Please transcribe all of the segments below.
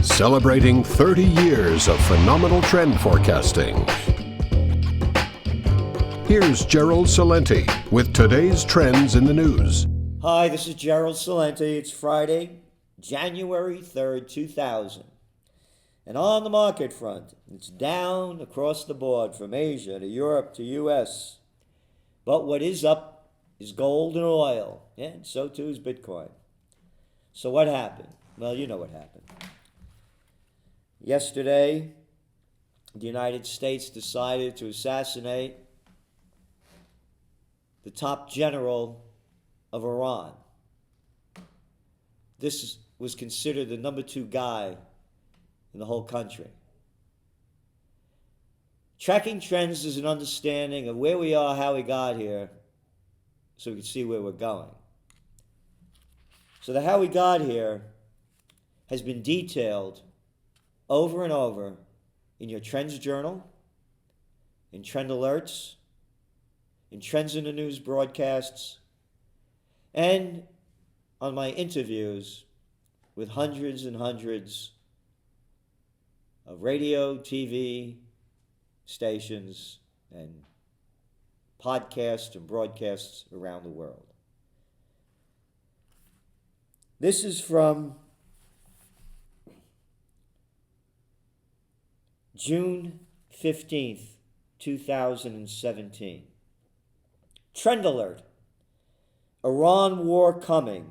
celebrating 30 years of phenomenal trend forecasting. Here's Gerald Celente with today's trends in the news. Hi, this is Gerald Celente. It's Friday, January 3rd, 2000. And on the market front, it's down across the board from Asia to Europe to US. But what is up is gold and oil, and so too is Bitcoin. So what happened? Well, you know what happened. Yesterday, the United States decided to assassinate the top general of Iran. This was considered the number 2 guy in the whole country. Tracking trends is an understanding of where we are, how we got here, so we can see where we're going. So the how we got here has been detailed over and over in your Trends Journal, in Trend Alerts, in Trends in the News broadcasts, and on my interviews with hundreds and hundreds of radio, TV stations, and podcasts and broadcasts around the world. This is from June 15th, 2017. Trend alert. Iran war coming.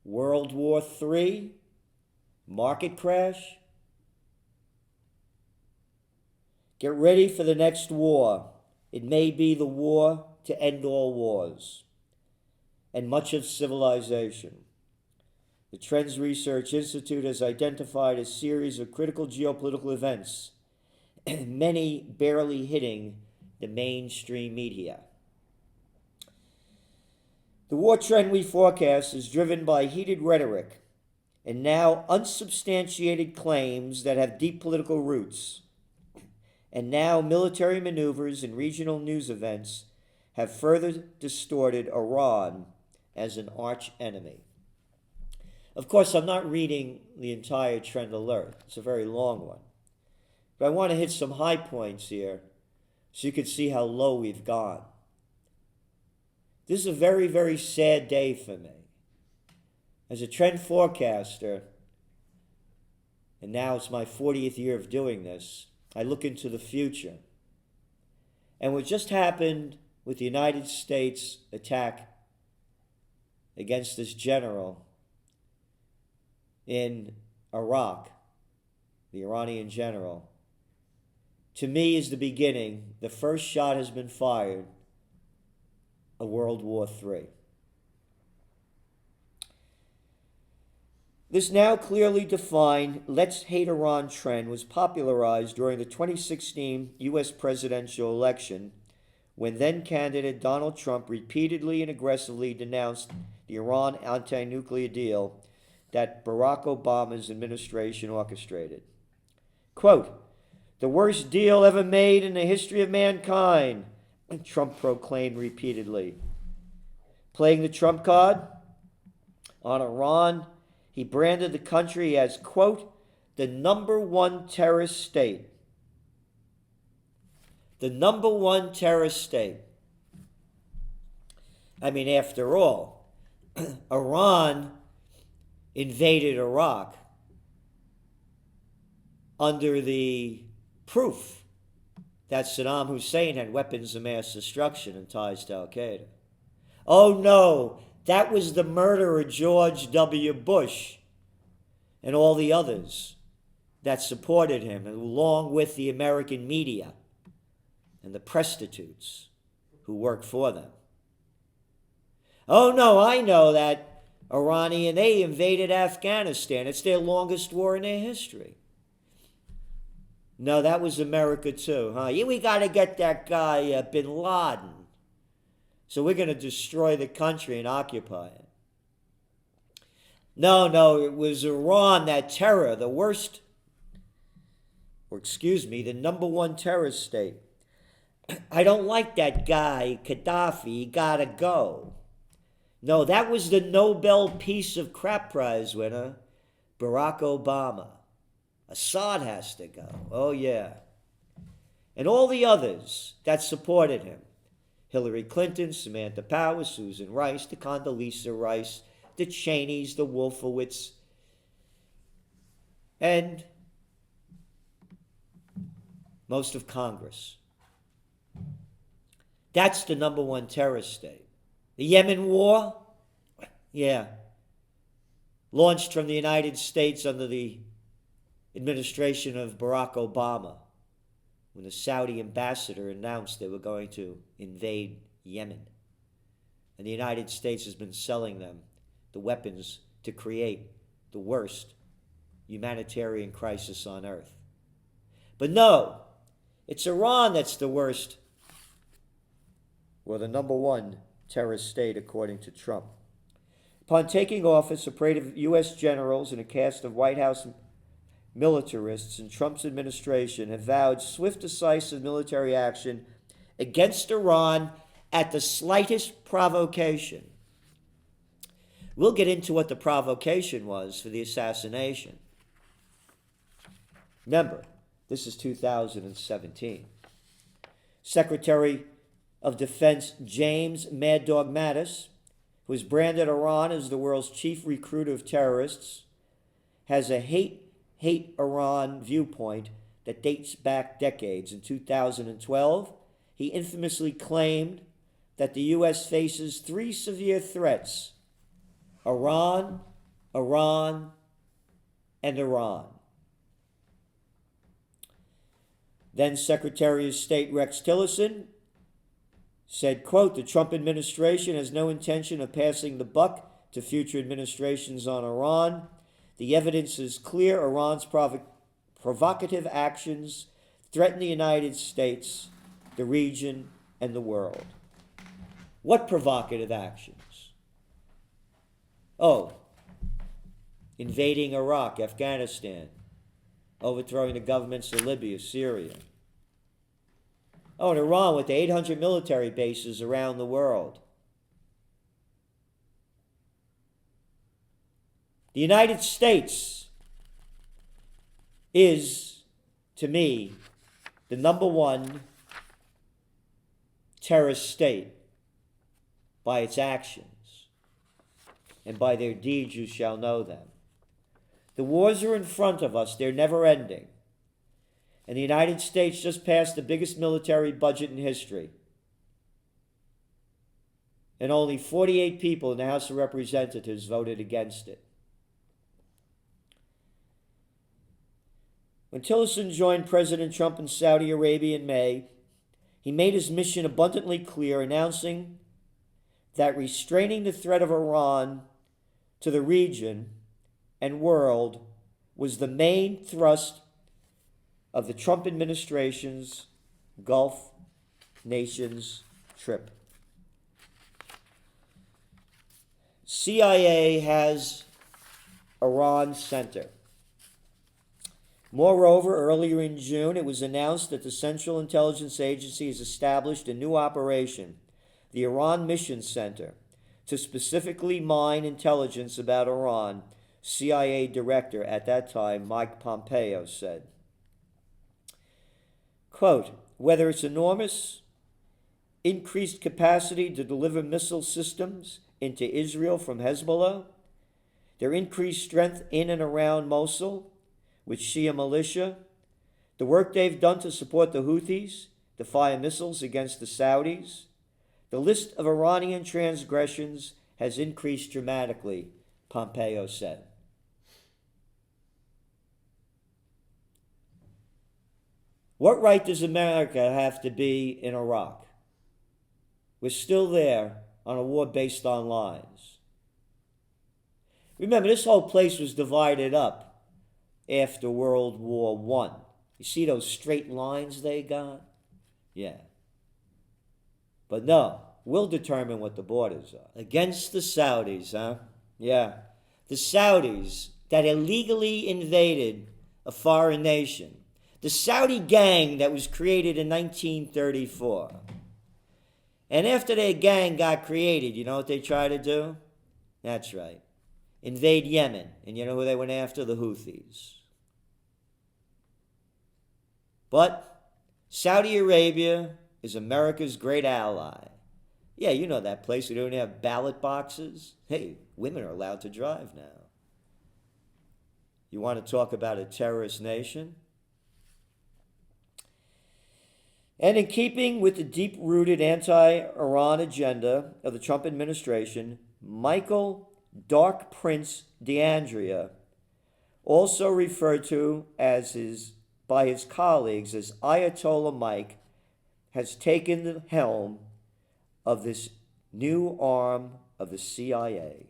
World War III. Market crash. Get ready for the next war. It may be the war to end all wars and much of civilization. The Trends Research Institute has identified a series of critical geopolitical events, many barely hitting the mainstream media. The war trend we forecast is driven by heated rhetoric and now unsubstantiated claims that have deep political roots. And now military maneuvers and regional news events have further distorted Iran as an arch enemy. Of course, I'm not reading the entire trend alert. It's a very long one. But I want to hit some high points here so you can see how low we've gone. This is a very, very sad day for me. As a trend forecaster, and now it's my 40th year of doing this, I look into the future. And what just happened with the United States attack against this general in Iraq, the Iranian general, to me is the beginning. The first shot has been fired of World War III. This now clearly defined "let's hate Iran" trend was popularized during the 2016 U.S. presidential election when then-candidate Donald Trump repeatedly and aggressively denounced the Iran anti-nuclear deal that Barack Obama's administration orchestrated. Quote, "The worst deal ever made in the history of mankind," Trump proclaimed repeatedly. Playing the Trump card on Iran, he branded the country as, quote, "the number 1 terrorist state." The number 1 terrorist state. I mean, after all, Iran invaded Iraq under the proof that Saddam Hussein had weapons of mass destruction and ties to Al-Qaeda. Oh no, that was the murder of George W. Bush and all the others that supported him, along with the American media and the prostitutes who worked for them. Oh no, I know that Iranian, they invaded Afghanistan. It's their longest war in their history. No, that was America too, huh? Yeah, we got to get that guy bin Laden. So we're going to destroy the country and occupy it. No, it was Iran, that terror, the worst, the number 1 terrorist state. I don't like that guy, Gaddafi, he got to go. No, that was the Nobel Peace of Crap Prize winner, Barack Obama. Assad has to go. Oh, yeah. And all the others that supported him. Hillary Clinton, Samantha Power, Susan Rice, the Condoleezza Rice, the Cheneys, the Wolfowitz, and most of Congress. That's the number one terrorist state. The Yemen war, yeah, launched from the United States under the administration of Barack Obama, when the Saudi ambassador announced they were going to invade Yemen. And the United States has been selling them the weapons to create the worst humanitarian crisis on earth. But no, it's Iran that's the worst, or the number one terrorist state, according to Trump. Upon taking office, a parade of U.S. generals and a cast of White House militarists in Trump's administration have vowed swift, decisive military action against Iran at the slightest provocation. We'll get into what the provocation was for the assassination. Remember, this is 2017. Secretary of Defense James Mad Dog Mattis, who has branded Iran as the world's chief recruiter of terrorists, has a hate Iran viewpoint that dates back decades. In 2012, he infamously claimed that the U.S. faces three severe threats: Iran, Iran, and Iran. Then Secretary of State Rex Tillerson said, quote, the Trump administration has no intention of passing the buck to future administrations on Iran. The evidence is clear. Iran's provocative actions threaten the United States, the region, and the world. What provocative actions? Oh, invading Iraq, Afghanistan, overthrowing the governments of Libya, Syria. Oh, and Iran with the 800 military bases around the world. The United States is, to me, the number one terrorist state by its actions, and by their deeds you shall know them. The wars are in front of us. They're never ending. And the United States just passed the biggest military budget in history. And only 48 people in the House of Representatives voted against it. When Tillerson joined President Trump in Saudi Arabia in May, he made his mission abundantly clear, announcing that restraining the threat of Iran to the region and world was the main thrust of the Trump administration's Gulf nations trip. CIA has Iran Center. Moreover, earlier in June, it was announced that the Central Intelligence Agency has established a new operation, the Iran Mission Center, to specifically mine intelligence about Iran, CIA Director at that time, Mike Pompeo, said. Quote, whether it's enormous increased capacity to deliver missile systems into Israel from Hezbollah, their increased strength in and around Mosul with Shia militia, the work they've done to support the Houthis to fire missiles against the Saudis, the list of Iranian transgressions has increased dramatically, Pompeo said. What right does America have to be in Iraq? We're still there on a war based on lies. Remember, this whole place was divided up after World War I. You see those straight lines they got? Yeah. But no, we'll determine what the borders are. Against the Saudis, huh? Yeah. The Saudis that illegally invaded a foreign nation. The Saudi gang that was created in 1934. And after their gang got created, you know what they tried to do? That's right. Invade Yemen. And you know who they went after? The Houthis. But Saudi Arabia is America's great ally. Yeah, you know that place. We don't have ballot boxes. Hey, women are allowed to drive now. You want to talk about a terrorist nation? And in keeping with the deep-rooted anti-Iran agenda of the Trump administration, Michael Dark Prince DeAndrea, also referred to by his colleagues as Ayatollah Mike, has taken the helm of this new arm of the CIA.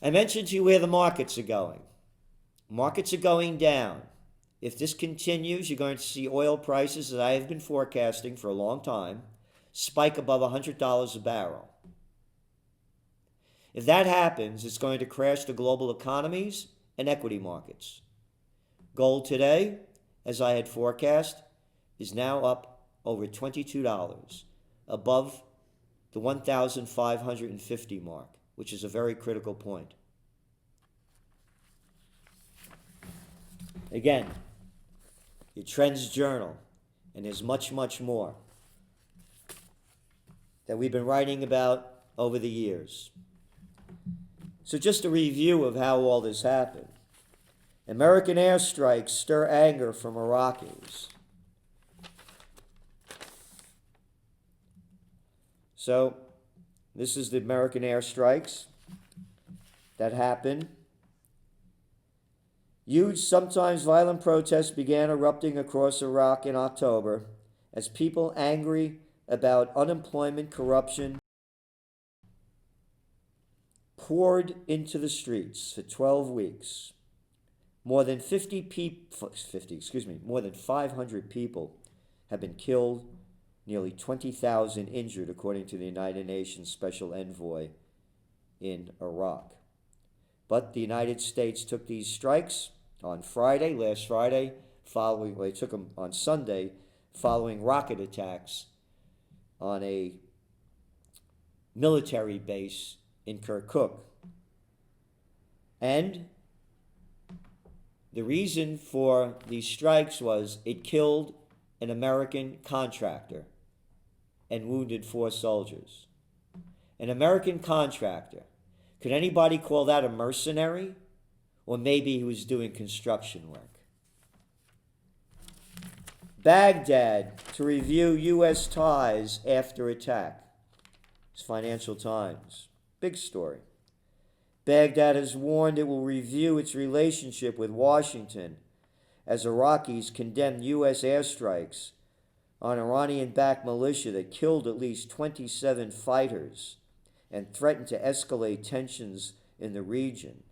I mentioned to you where the markets are going. Markets are going down. If this continues, you're going to see oil prices, as I have been forecasting for a long time, spike above $100 a barrel. If that happens, it's going to crash the global economies and equity markets. Gold today, as I had forecast, is now up over $22, above the 1,550 mark, which is a very critical point. Again, your Trends Journal, and there's much, much more that we've been writing about over the years. So just a review of how all this happened. American airstrikes stir anger from Iraqis. So this is the American airstrikes that happened. Huge, sometimes violent protests began erupting across Iraq in October as people angry about unemployment, corruption, poured into the streets for 12 weeks. More than 500 people have been killed, nearly 20,000 injured, according to the United Nations Special Envoy in Iraq. But the United States took these strikes on Friday, last Friday, they took them on Sunday, following rocket attacks on a military base in Kirkuk. And the reason for these strikes was it killed an American contractor and wounded 4 soldiers. An American contractor. Could anybody call that a mercenary? Or maybe he was doing construction work. Baghdad to review U.S. ties after attack. It's Financial Times. Big story. Baghdad has warned it will review its relationship with Washington as Iraqis condemn U.S. airstrikes on Iranian-backed militia that killed at least 27 fighters and threatened to escalate tensions in the region.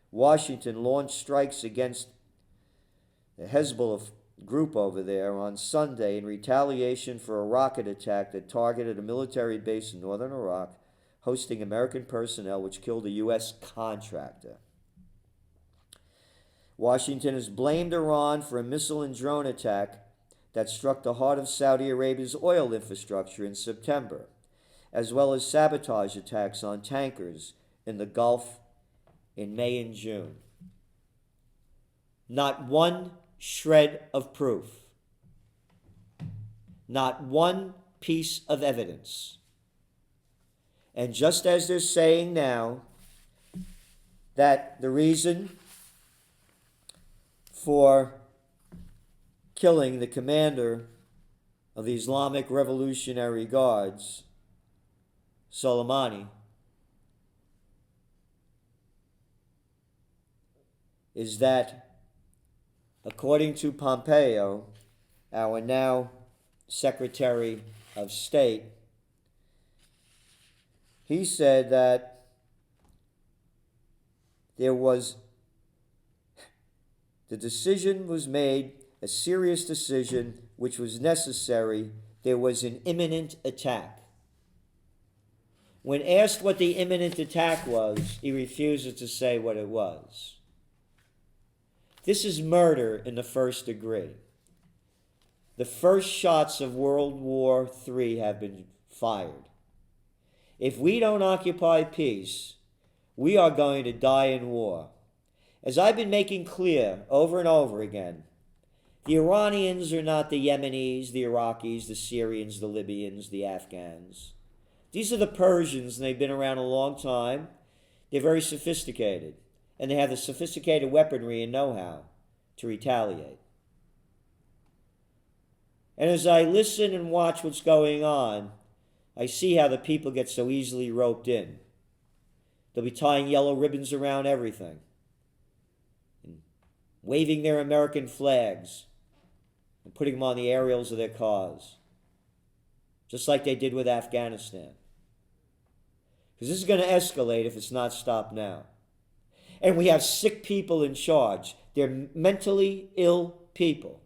Washington launched strikes against the Hezbollah group over there on Sunday in retaliation for a rocket attack that targeted a military base in northern Iraq hosting American personnel, which killed a U.S. contractor. Washington has blamed Iran for a missile and drone attack that struck the heart of Saudi Arabia's oil infrastructure in September, as well as sabotage attacks on tankers in the Gulf in May and June. Not one shred of proof. Not one piece of evidence. And just as they're saying now that the reason for killing the commander of the Islamic Revolutionary Guards, Soleimani, is that, according to Pompeo, our now Secretary of State, he said that the decision was made, a serious decision which was necessary. There was an imminent attack. When asked what the imminent attack was, he refused to say what it was. This is murder in the first degree. The first shots of World War III have been fired. If we don't occupy peace, we are going to die in war. As I've been making clear over and over again, The Iranians are not the Yemenis, the Iraqis, the Syrians, the Libyans, the Afghans. These are the Persians, and they've been around a long time. They're very sophisticated, and they have the sophisticated weaponry and know-how to retaliate. And as I listen and watch what's going on, I see how the people get so easily roped in. They'll be tying yellow ribbons around everything, and waving their American flags, and putting them on the aerials of their cars, just like they did with Afghanistan. Because this is going to escalate if it's not stopped now. And we have sick people in charge. They're mentally ill people.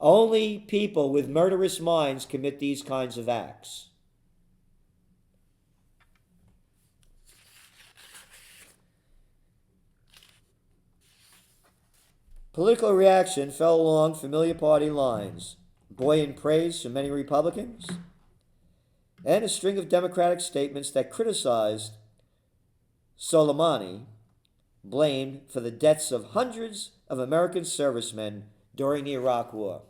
Only people with murderous minds commit these kinds of acts. Political reaction fell along familiar party lines. Buoyant praise from many Republicans, and a string of Democratic statements that criticized Soleimani, blamed for the deaths of hundreds of American servicemen during the Iraq War.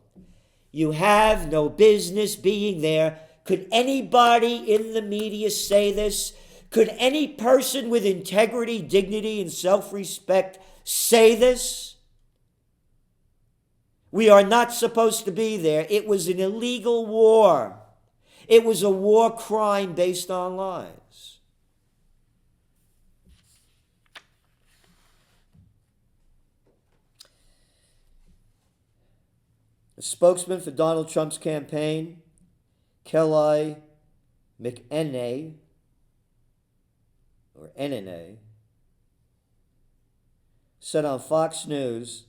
You have no business being there. Could anybody in the media say this? Could any person with integrity, dignity, and self-respect say this? We are not supposed to be there. It was an illegal war. It was a war crime based on lies. The spokesman for Donald Trump's campaign, Kelly McEnany, or NNA, said on Fox News,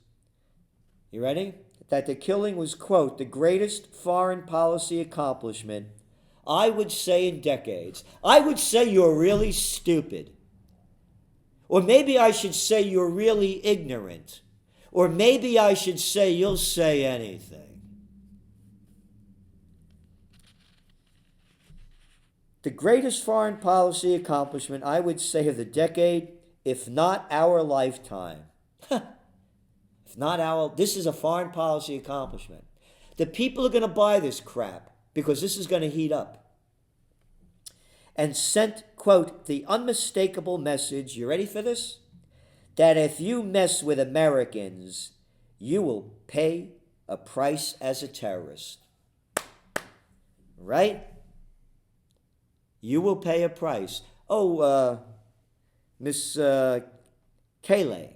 you ready? That the killing was, quote, the greatest foreign policy accomplishment, I would say, in decades. I would say you're really stupid. Or maybe I should say you're really ignorant. Or maybe I should say you'll say anything. The greatest foreign policy accomplishment, I would say, of the decade, if not our lifetime. This is a foreign policy accomplishment. The people are going to buy this crap because this is going to heat up. And sent, quote, the unmistakable message, you ready for this? That if you mess with Americans, you will pay a price as a terrorist. Right? You will pay a price. Oh, Miss Kayleigh.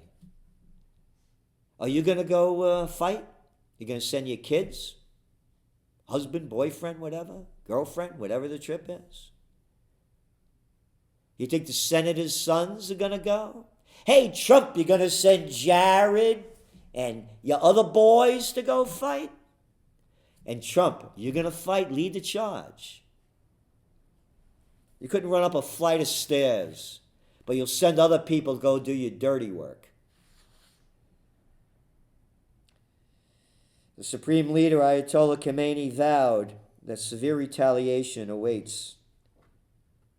Are you going to go fight? You're going to send your kids? Husband, boyfriend, whatever? Girlfriend, whatever the trip is? You think the senator's sons are going to go? Hey, Trump, you're going to send Jared and your other boys to go fight? And Trump, you're going to fight, lead the charge. You couldn't run up a flight of stairs, but you'll send other people to go do your dirty work. The Supreme Leader, Ayatollah Khamenei, vowed that severe retaliation awaits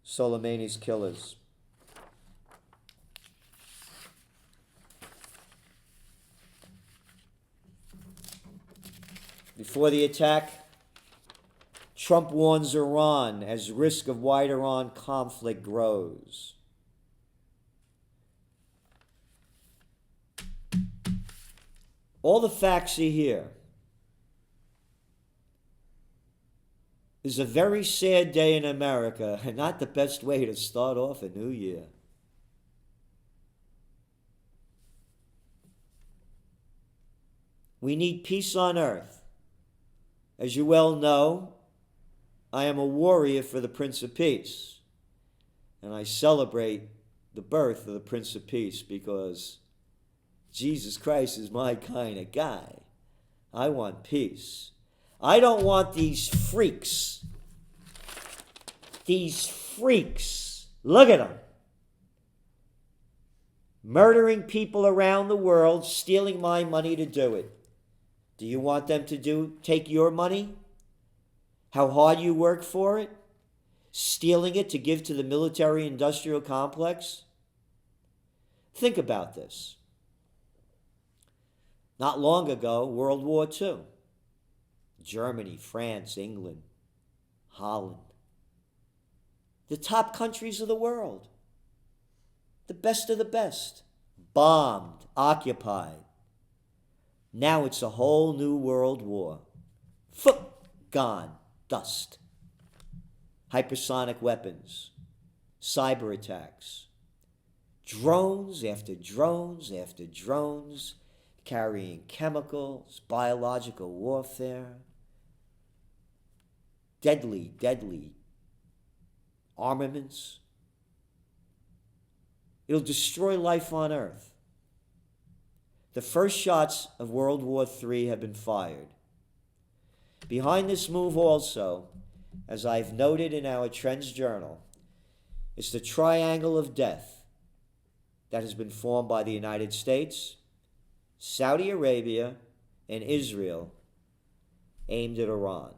Soleimani's killers. Before the attack, Trump warns Iran as risk of wider Iran conflict grows. All the facts you hear. Is a very sad day in America and not the best way to start off a new year. We need peace on earth. As you well know, I am a warrior for the Prince of Peace, and I celebrate the birth of the Prince of Peace because Jesus Christ is my kind of guy. I want peace. I don't want these freaks. Look at them. Murdering people around the world, stealing my money to do it. Do you want them to take your money? How hard you work for it? Stealing it to give to the military-industrial complex? Think about this. Not long ago, World War II. Germany, France, England, Holland. The top countries of the world. The best of the best. Bombed, occupied. Now it's a whole new world war. Gone, dust. Hypersonic weapons, cyber attacks, drones after drones after drones, carrying chemicals, biological warfare, deadly, deadly armaments. It'll destroy life on Earth. The first shots of World War III have been fired. Behind this move also, as I've noted in our Trends Journal, is the triangle of death that has been formed by the United States, Saudi Arabia, and Israel, aimed at Iran.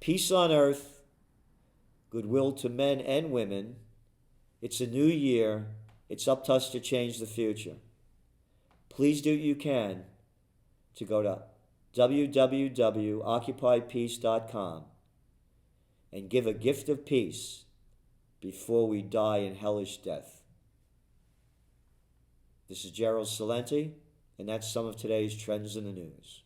Peace on earth, goodwill to men and women. It's a new year. It's up to us to change the future. Please do what you can to go to www.occupypeace.com and give a gift of peace before we die in hellish death. This is Gerald Celente, and that's some of today's Trends in the News.